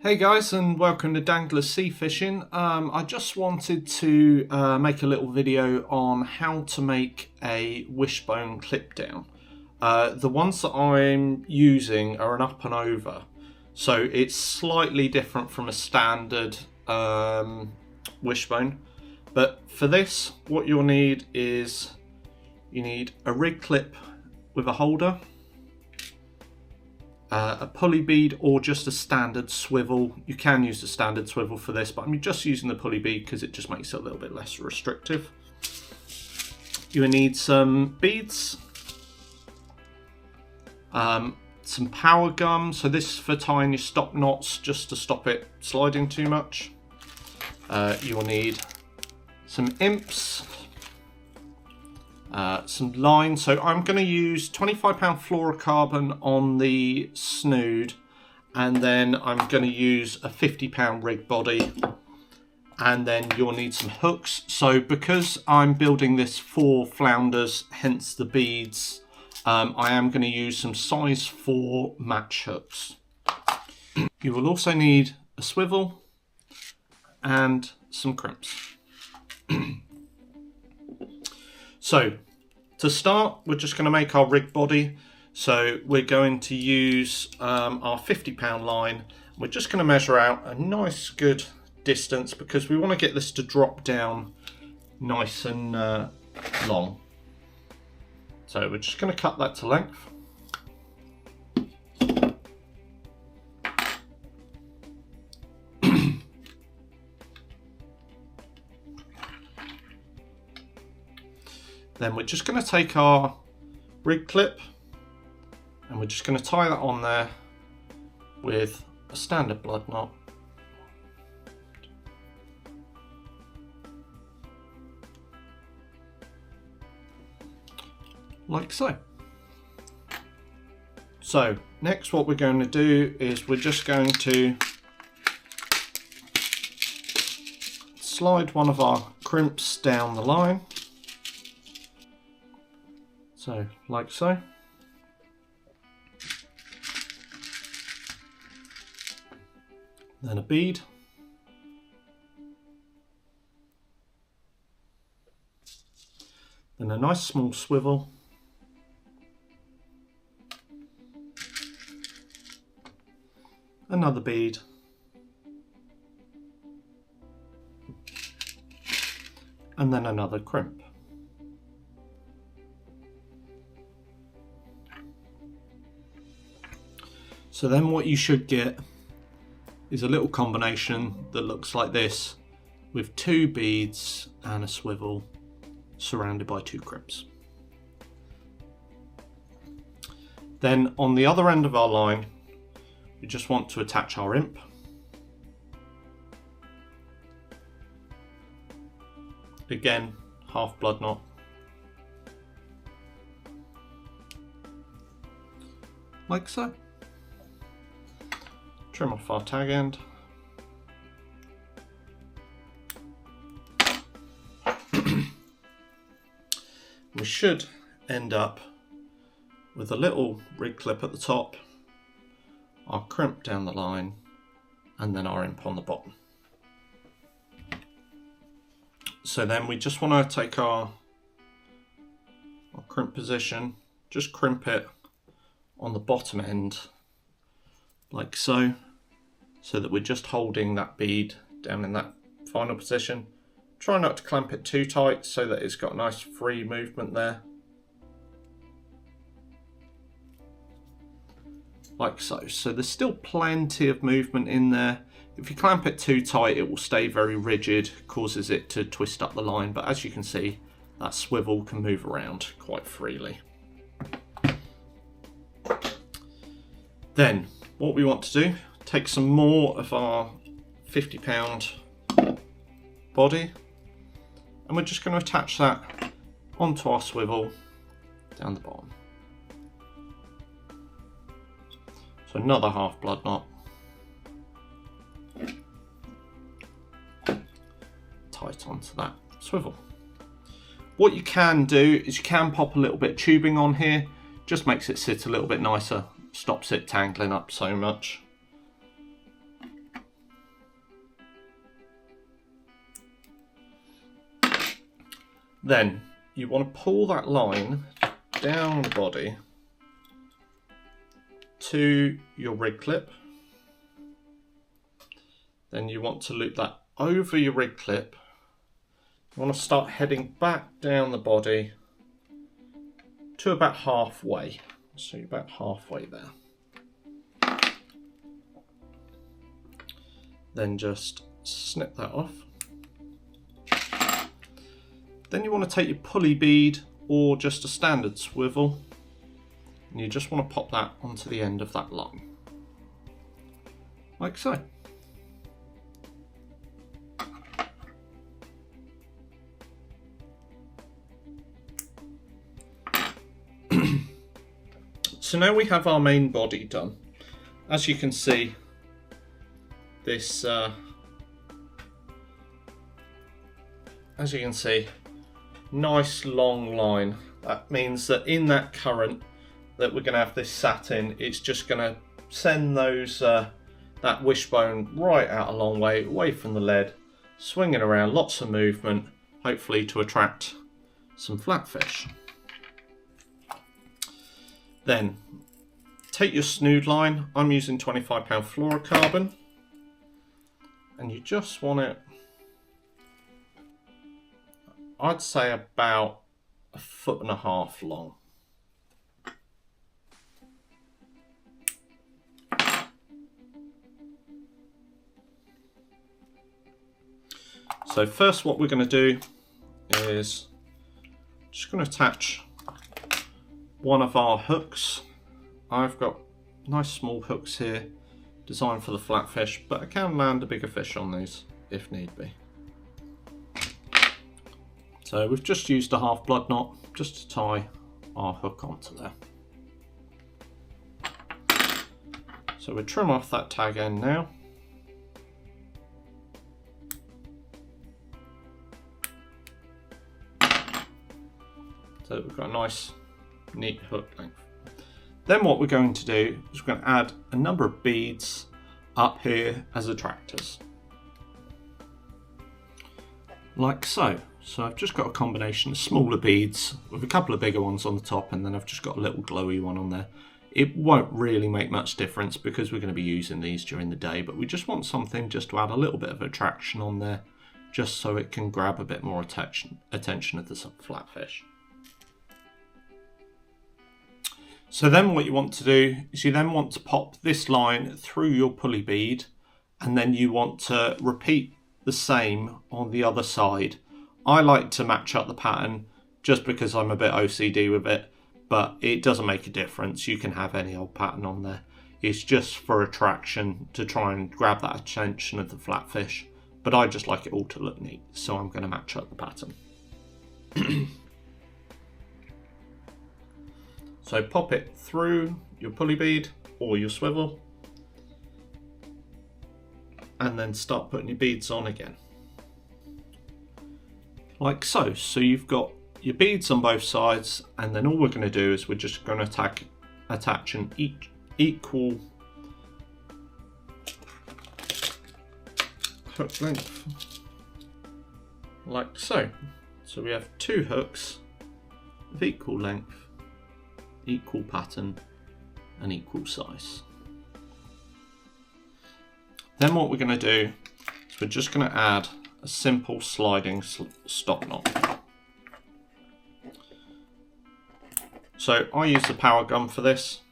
Hey guys, and welcome to Dan-gler Sea Fishing. I just wanted to make a little video on how to make a wishbone clip down. The ones that I'm using are an up and over, so it's slightly different from a standard wishbone. But for this, what you'll need is you need a rig clip with a holder, a pulley bead, or just a standard swivel. You can use the standard swivel for this, but I'm just using the pulley bead because it just makes it a little bit less restrictive. You will need some beads, some power gum, so this is for tying your stop knots just to stop it sliding too much. You will need some imps, some line, so I'm going to use 25-pound fluorocarbon on the snood, and then I'm going to use a 50-pound rig body, and then you'll need some hooks. So because I'm building this for flounders, hence the beads, I am going to use some size 4 match hooks. You will also need a swivel and some crimps. So to start, we're just going to make our rig body. So we're going to use our 50-pound line. We're just going to measure out a nice good distance because we want to get this to drop down nice and long. So we're just going to cut that to length. Then we're just going to take our rig clip and we're just going to tie that on there with a standard blood knot. Like so. So next what we're going to do is we're just going to slide one of our crimps down the line. So, like so. Then a bead. Then a nice small swivel. Another bead. And then another crimp. So then what you should get is a little combination that looks like this, with 2 beads and a swivel surrounded by 2 crimps. Then on the other end of our line, we just want to attach our imp. Again, half blood knot. Like so. Trim off our tag end. We should end up with a little rig clip at the top, our crimp down the line, and then our imp on the bottom. So then we just want to take our crimp position, just crimp it on the bottom end like so, so that we're just holding that bead down in that final position. Try not to clamp it too tight so that it's got nice free movement there. Like so. So there's still plenty of movement in there. If you clamp it too tight, it will stay very rigid, causes it to twist up the line, but as you can see, that swivel can move around quite freely. Then what we want to do, take some more of our 50-pound body, and we're just going to attach that onto our swivel down the bottom. So another half blood knot. Tight onto that swivel. What you can do is you can pop a little bit of tubing on here, just makes it sit a little bit nicer, stops it tangling up so much. Then you want to pull that line down the body to your rig clip. Then you want to loop that over your rig clip. You want to start heading back down the body to about halfway. So you're about halfway there. Then just snip that off. Then you want to take your pulley bead or just a standard swivel, and you just want to pop that onto the end of that line, like so. So now we have our main body done. As you can see, this nice long line. That means that in that current that we're going to have this satin, it's just going to send those that wishbone right out a long way away from the lead, swinging around, lots of movement, hopefully to attract some flatfish. Then take your snood line. I'm using 25 pound fluorocarbon, and you just want it, I'd say about 1.5 foot long. So first what we're going to do is just going to attach one of our hooks. I've got nice small hooks here designed for the flatfish, but I can land a bigger fish on these if need be. So we've just used a half blood knot just to tie our hook onto there. So we trim off that tag end now. So we've got a nice neat hook length. Then what we're going to do is we're going to add a number of beads up here as attractors, like so. So I've just got a combination of smaller beads with a couple of bigger ones on the top, and then I've just got a little glowy one on there. It won't really make much difference because we're going to be using these during the day, but we just want something just to add a little bit of attraction on there, just so it can grab a bit more attention of the flatfish. So then what you want to do is you then want to pop this line through your pulley bead, and then you want to repeat the same on the other side. I like to match up the pattern just because I'm a bit OCD with it, but it doesn't make a difference. You can have any old pattern on there. It's just for attraction to try and grab that attention of the flatfish, but I just like it all to look neat, so I'm going to match up the pattern. So pop it through your pulley bead or your swivel, and then start putting your beads on again. Like so. So you've got your beads on both sides, and then all we're going to do is we're just going to attach an equal hook length, like so. So we have two hooks of equal length, equal pattern and equal size. Then what we're going to do is we're just going to add a simple sliding stop knot. So I use the power gun for this.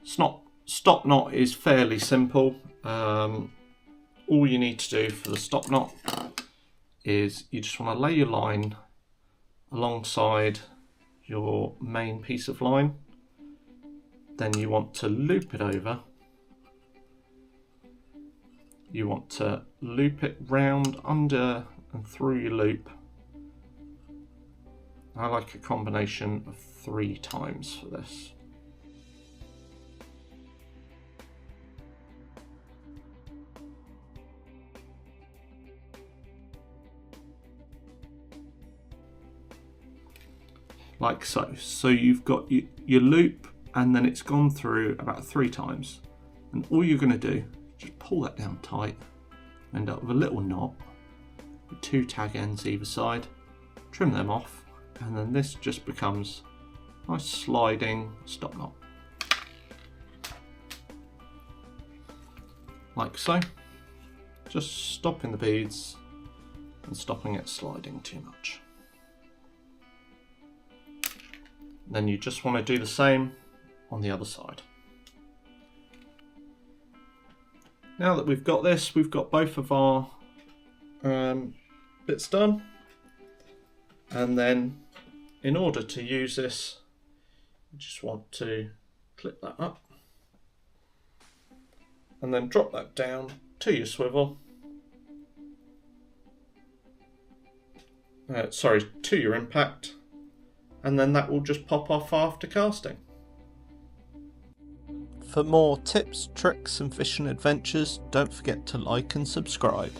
Stop knot is fairly simple. All you need to do for the stop knot is you just want to lay your line alongside your main piece of line. Then you want to loop it over. You want to loop it round under and through your loop. I like a combination of 3 times for this. Like so. So you've got your loop, and then it's gone through about 3 times. And all you're going to do, just pull that down tight, end up with a little knot with 2 tag ends either side, trim them off, and then this just becomes a nice sliding stop knot. Like so. Just stopping the beads and stopping it sliding too much. Then you just want to do the same on the other side. Now that we've got this, we've got both of our bits done. And then in order to use this, you just want to clip that up and then drop that down to your swivel. To your impact, and then that will just pop off after casting. For more tips, tricks and fishing adventures, don't forget to like and subscribe.